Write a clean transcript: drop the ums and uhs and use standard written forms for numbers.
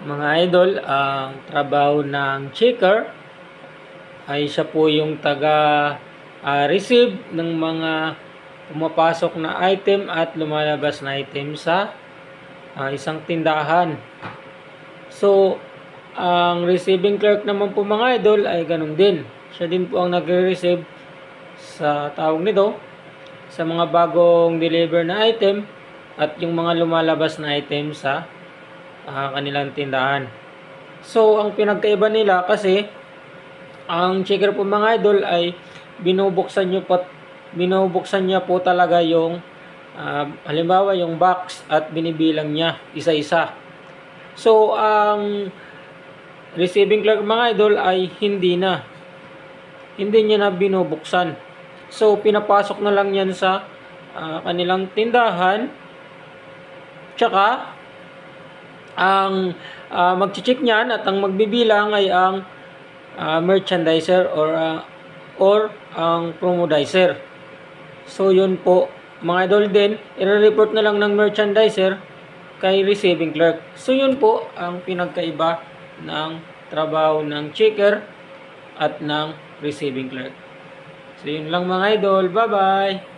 Mga idol, ang trabaho ng checker ay siya po yung taga-receive ng mga pumapasok na item at lumalabas na item sa isang tindahan. So, ang receiving clerk naman po mga idol ay ganun din. Siya din po ang nagre-receive sa tawag nito sa mga bagong deliver na item at yung mga lumalabas na item sa kanilang tindahan. So, ang pinagkaiba nila kasi ang checker po mga idol ay binubuksan niya po talaga yung halimbawa yung box at binibilang niya isa-isa. So, ang receiving clerk mga idol ay hindi niya na binubuksan. So, pinapasok na lang yan sa kanilang tindahan. Tsaka, ang mag-check niyan at ang magbibilang ay ang merchandiser or ang promodizer. So, yun po. Mga idol din, i-report na lang ng merchandiser kay receiving clerk. So, yun po ang pinagkaiba ng trabaho ng checker at ng receiving clerk. So, yun lang mga idol. Bye-bye!